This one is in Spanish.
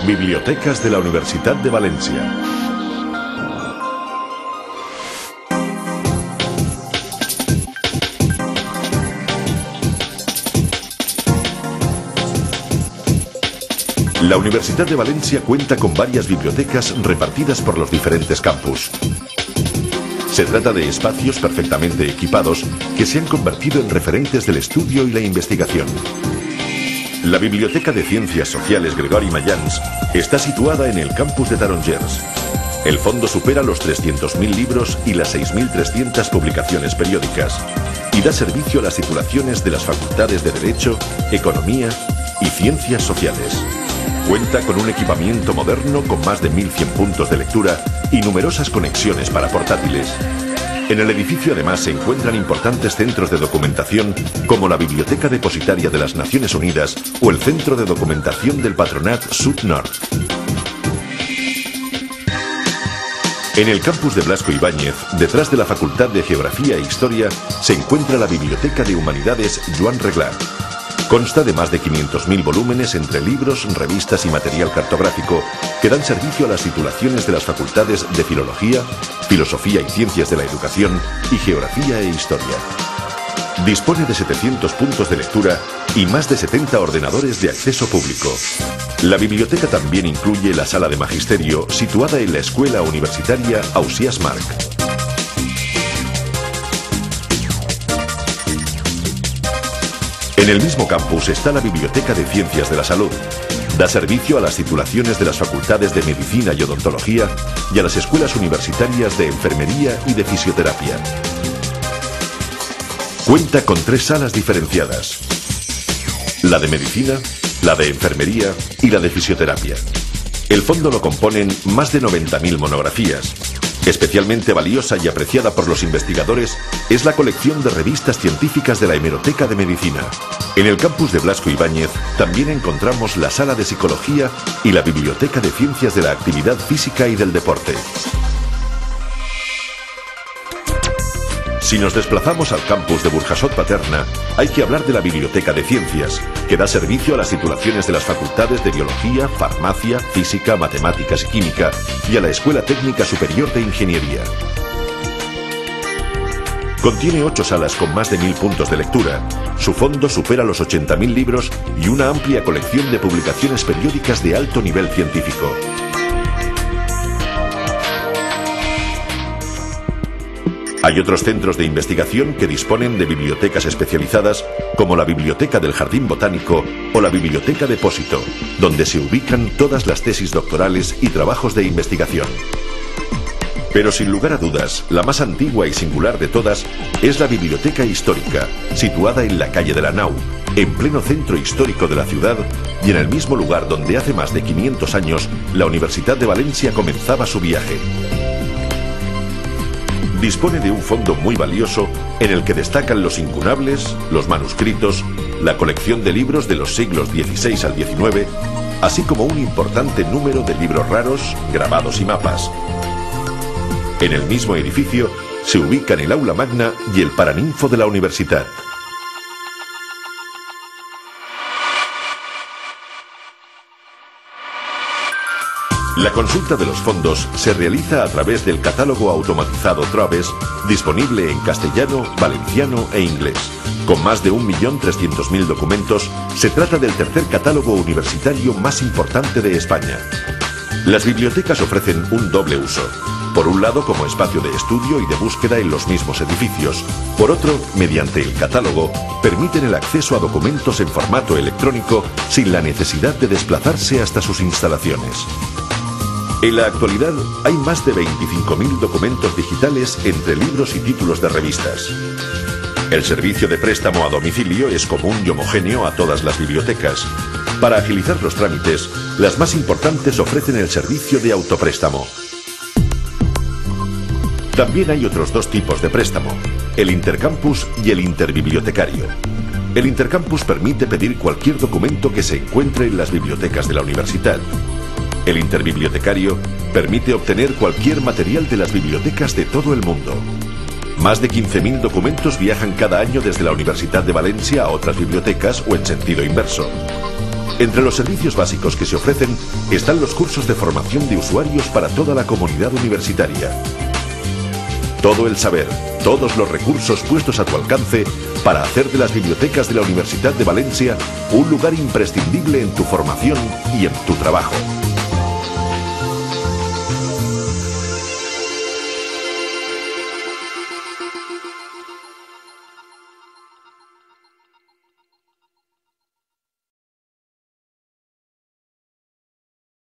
Bibliotecas de la Universitat de València. La Universidad de Valencia cuenta con varias bibliotecas repartidas por los diferentes campus. Se trata de espacios perfectamente equipados que se han convertido en referentes del estudio y la investigación. La Biblioteca de Ciencias Sociales Gregori Mayans está situada en el campus de Tarongers. El fondo supera los 300.000 libros y las 6.300 publicaciones periódicas y da servicio a las titulaciones de las facultades de Derecho, Economía y Ciencias Sociales. Cuenta con un equipamiento moderno con más de 1.100 puntos de lectura y numerosas conexiones para portátiles. En el edificio además se encuentran importantes centros de documentación como la Biblioteca Depositaria de las Naciones Unidas o el Centro de Documentación del Patronat Sud-Nord. En el campus de Blasco Ibáñez, detrás de la Facultad de Geografía e Historia, se encuentra la Biblioteca de Humanidades Joan Reglar. Consta de más de 500.000 volúmenes entre libros, revistas y material cartográfico que dan servicio a las titulaciones de las facultades de Filología, Filosofía y Ciencias de la Educación y Geografía e Historia. Dispone de 700 puntos de lectura y más de 70 ordenadores de acceso público. La biblioteca también incluye la sala de magisterio situada en la Escuela Universitaria Ausiàs March. En el mismo campus está la Biblioteca de Ciencias de la Salud. Da servicio a las titulaciones de las facultades de Medicina y Odontología y a las escuelas universitarias de Enfermería y de Fisioterapia. Cuenta con 3 salas diferenciadas: la de Medicina, la de Enfermería y la de Fisioterapia. El fondo lo componen más de 90.000 monografías. Especialmente valiosa y apreciada por los investigadores es la colección de revistas científicas de la Hemeroteca de Medicina. En el campus de Blasco Ibáñez también encontramos la sala de Psicología y la Biblioteca de Ciencias de la Actividad Física y del Deporte. Si nos desplazamos al campus de Burjasot Paterna, hay que hablar de la Biblioteca de Ciencias, que da servicio a las titulaciones de las facultades de Biología, Farmacia, Física, Matemáticas y Química y a la Escuela Técnica Superior de Ingeniería. Contiene 8 salas con más de 1.000 puntos de lectura. Su fondo supera los 80.000 libros y una amplia colección de publicaciones periódicas de alto nivel científico. Hay otros centros de investigación que disponen de bibliotecas especializadas como la Biblioteca del Jardín Botánico o la Biblioteca Depósito, donde se ubican todas las tesis doctorales y trabajos de investigación. Pero sin lugar a dudas, la más antigua y singular de todas es la Biblioteca Histórica, situada en la calle de la Nau, en pleno centro histórico de la ciudad y en el mismo lugar donde hace más de 500 años la Universidad de Valencia comenzaba su viaje. Dispone de un fondo muy valioso en el que destacan los incunables, los manuscritos, la colección de libros de los siglos XVI al XIX, así como un importante número de libros raros, grabados y mapas. En el mismo edificio se ubican el aula magna y el paraninfo de la universidad. La consulta de los fondos se realiza a través del catálogo automatizado Trobes, disponible en castellano, valenciano e inglés. Con más de 1.300.000 documentos, se trata del tercer catálogo universitario más importante de España. Las bibliotecas ofrecen un doble uso. Por un lado, como espacio de estudio y de búsqueda en los mismos edificios. Por otro, mediante el catálogo, permiten el acceso a documentos en formato electrónico sin la necesidad de desplazarse hasta sus instalaciones. En la actualidad hay más de 25.000 documentos digitales entre libros y títulos de revistas. El servicio de préstamo a domicilio es común y homogéneo a todas las bibliotecas. Para agilizar los trámites, las más importantes ofrecen el servicio de autopréstamo. También hay otros 2 tipos de préstamo, el intercampus y el interbibliotecario. El intercampus permite pedir cualquier documento que se encuentre en las bibliotecas de la universidad. El interbibliotecario permite obtener cualquier material de las bibliotecas de todo el mundo. Más de 15.000 documentos viajan cada año desde la Universidad de Valencia a otras bibliotecas o en sentido inverso. Entre los servicios básicos que se ofrecen están los cursos de formación de usuarios para toda la comunidad universitaria. Todo el saber, todos los recursos puestos a tu alcance para hacer de las bibliotecas de la Universidad de Valencia un lugar imprescindible en tu formación y en tu trabajo.